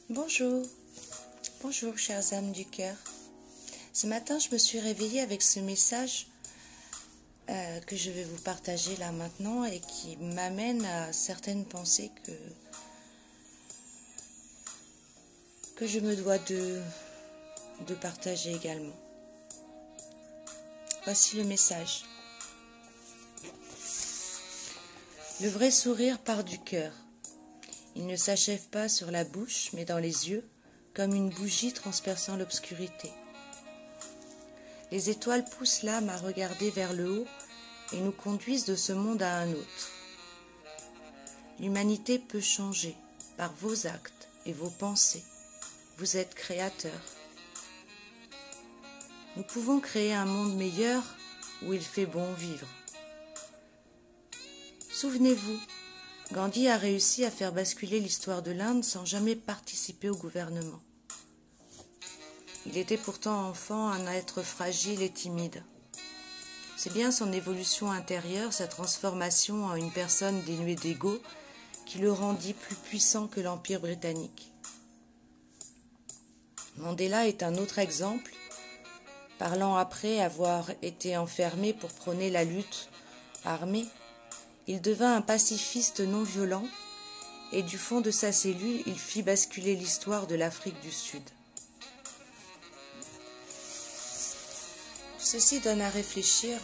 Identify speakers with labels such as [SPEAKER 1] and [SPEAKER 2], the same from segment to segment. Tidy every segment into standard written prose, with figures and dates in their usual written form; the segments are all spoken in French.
[SPEAKER 1] Bonjour, bonjour chères âmes du cœur. Ce matin, je me suis réveillée avec ce message que je vais vous partager là maintenant et qui m'amène à certaines pensées que je me dois de partager également. Voici le message. Le vrai sourire part du cœur. Il ne s'achève pas sur la bouche, mais dans les yeux, comme une bougie transperçant l'obscurité. Les étoiles poussent l'âme à regarder vers le haut et nous conduisent de ce monde à un autre. L'humanité peut changer par vos actes et vos pensées. Vous êtes créateurs. Nous pouvons créer un monde meilleur où il fait bon vivre. Souvenez-vous, Gandhi a réussi à faire basculer l'histoire de l'Inde sans jamais participer au gouvernement. Il était pourtant enfant, un être fragile et timide. C'est bien son évolution intérieure, sa transformation en une personne dénuée d'ego, qui le rendit plus puissant que l'Empire britannique. Mandela est un autre exemple, parlant après avoir été enfermé pour prôner la lutte armée. Il devint un pacifiste non violent et du fond de sa cellule, il fit basculer l'histoire de l'Afrique du Sud. Ceci donne à réfléchir.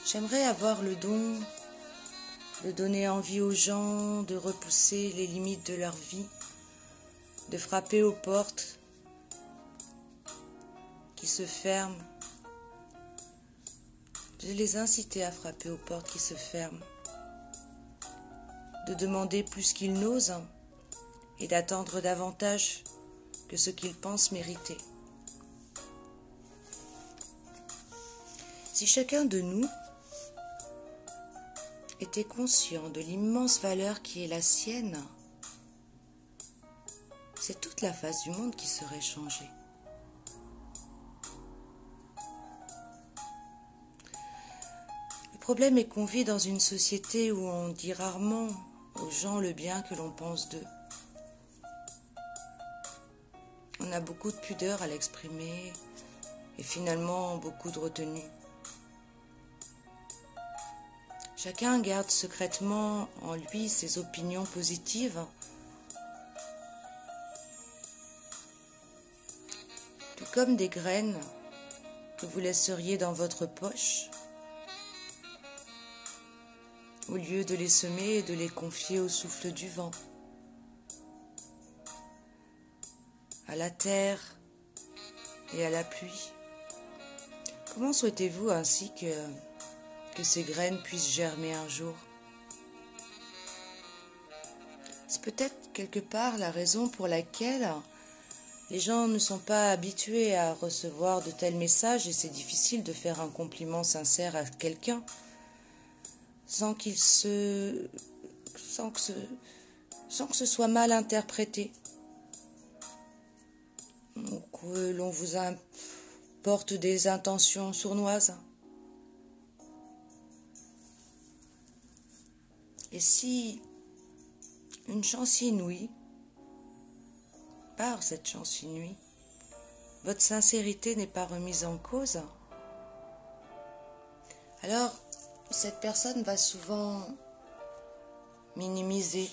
[SPEAKER 1] J'aimerais avoir le don de donner envie aux gens de repousser les limites de leur vie, de frapper aux portes qui se ferment, de les inciter à frapper aux portes qui se ferment, de demander plus qu'ils n'osent et d'attendre davantage que ce qu'ils pensent mériter. Si chacun de nous était conscient de l'immense valeur qui est la sienne, c'est toute la face du monde qui serait changée. Le problème est qu'on vit dans une société où on dit rarement aux gens le bien que l'on pense d'eux. On a beaucoup de pudeur à l'exprimer et finalement beaucoup de retenue. Chacun garde secrètement en lui ses opinions positives, tout comme des graines que vous laisseriez dans votre poche, au lieu de les semer et de les confier au souffle du vent, à la terre et à la pluie. Comment souhaitez-vous ainsi que ces graines puissent germer un jour? C'est peut-être quelque part la raison pour laquelle les gens ne sont pas habitués à recevoir de tels messages et c'est difficile de faire un compliment sincère à quelqu'un sans que ce soit mal interprété, ou que l'on vous apporte des intentions sournoises. Et si une chance inouïe, par cette chance inouïe, votre sincérité n'est pas remise en cause, alors cette personne va souvent minimiser.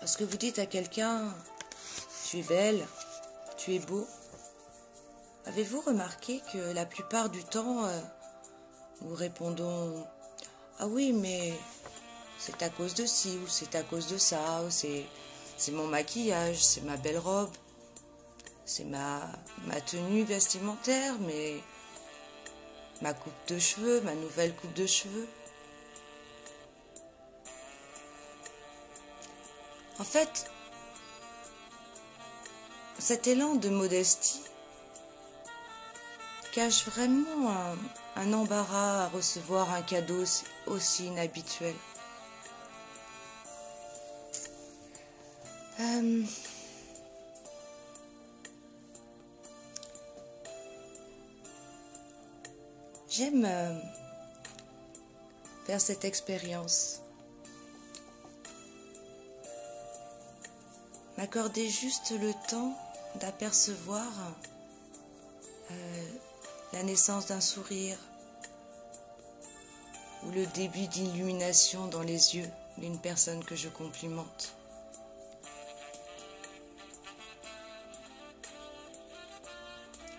[SPEAKER 1] Lorsque vous dites à quelqu'un « tu es belle, tu es beau », avez-vous remarqué que la plupart du temps, nous répondons « ah oui, mais c'est à cause de ci, ou c'est à cause de ça, ou c'est mon maquillage, c'est ma belle robe, c'est ma tenue vestimentaire, mais ma coupe de cheveux, ma nouvelle coupe de cheveux ». En fait, cet élan de modestie cache vraiment un embarras à recevoir un cadeau aussi inhabituel. J'aime faire cette expérience. M'accorder juste le temps d'apercevoir la naissance d'un sourire ou le début d'illumination dans les yeux d'une personne que je complimente.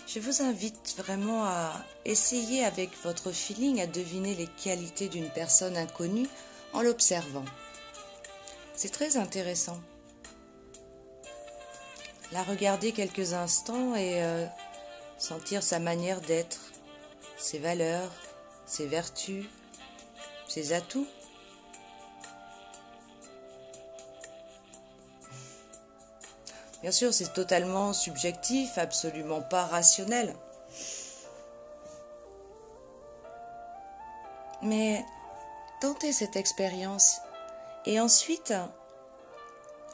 [SPEAKER 1] Je vous invite vraiment à essayer avec votre feeling à deviner les qualités d'une personne inconnue en l'observant. C'est très intéressant. La regarder quelques instants et sentir sa manière d'être, ses valeurs, ses vertus, ses atouts. Bien sûr, c'est totalement subjectif, absolument pas rationnel. Mais tentez cette expérience et ensuite,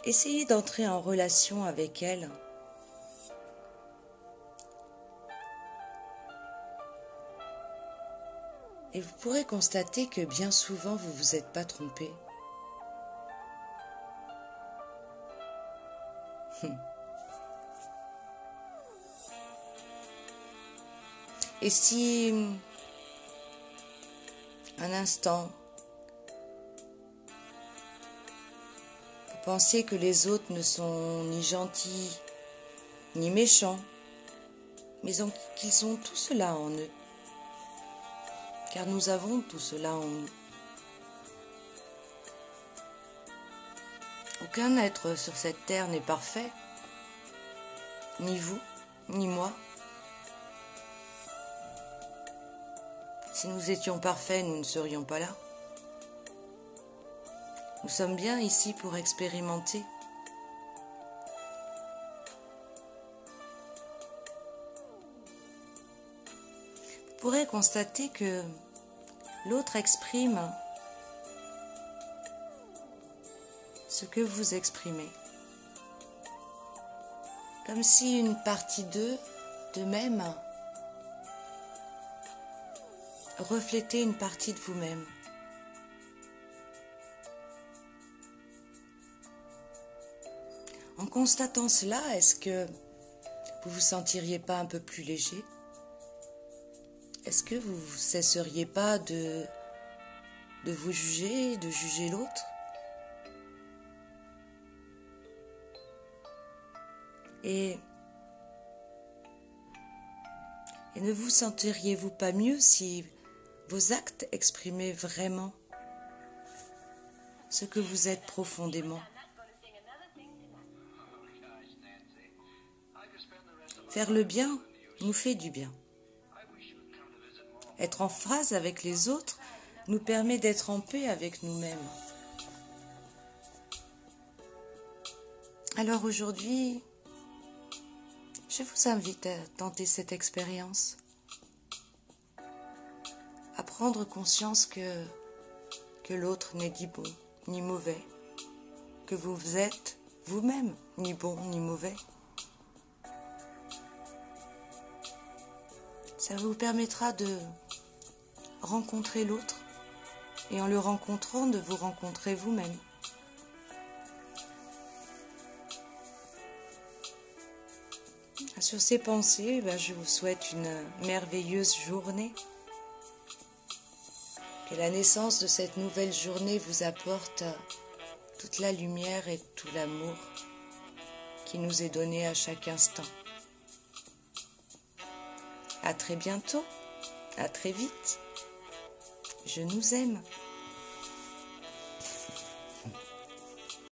[SPEAKER 1] essayez d'entrer en relation avec elle. Et vous pourrez constater que bien souvent, vous ne vous êtes pas trompé. Et si, un instant, vous pensez que les autres ne sont ni gentils, ni méchants, mais qu'ils ont tout cela en eux, car nous avons tout cela en nous. Aucun être sur cette terre n'est parfait, ni vous, ni moi. Si nous étions parfaits, nous ne serions pas là. Nous sommes bien ici pour expérimenter. Vous pourrez constater que l'autre exprime ce que vous exprimez. Comme si une partie d'eux-mêmes reflétait une partie de vous-même. En constatant cela, est-ce que vous vous sentiriez pas un peu plus léger? Est-ce que vous ne cesseriez pas de vous juger, de juger l'autre? Et ne vous sentiriez-vous pas mieux si vos actes exprimaient vraiment ce que vous êtes profondément? Faire le bien nous fait du bien. Être en phase avec les autres nous permet d'être en paix avec nous-mêmes. Alors aujourd'hui, je vous invite à tenter cette expérience, à prendre conscience que l'autre n'est ni bon ni mauvais, que vous êtes vous-même ni bon ni mauvais. Ça vous permettra de rencontrer l'autre et en le rencontrant, de vous rencontrer vous-même. Sur ces pensées, je vous souhaite une merveilleuse journée. Que la naissance de cette nouvelle journée vous apporte toute la lumière et tout l'amour qui nous est donné à chaque instant. À très bientôt, à très vite. Je nous aime.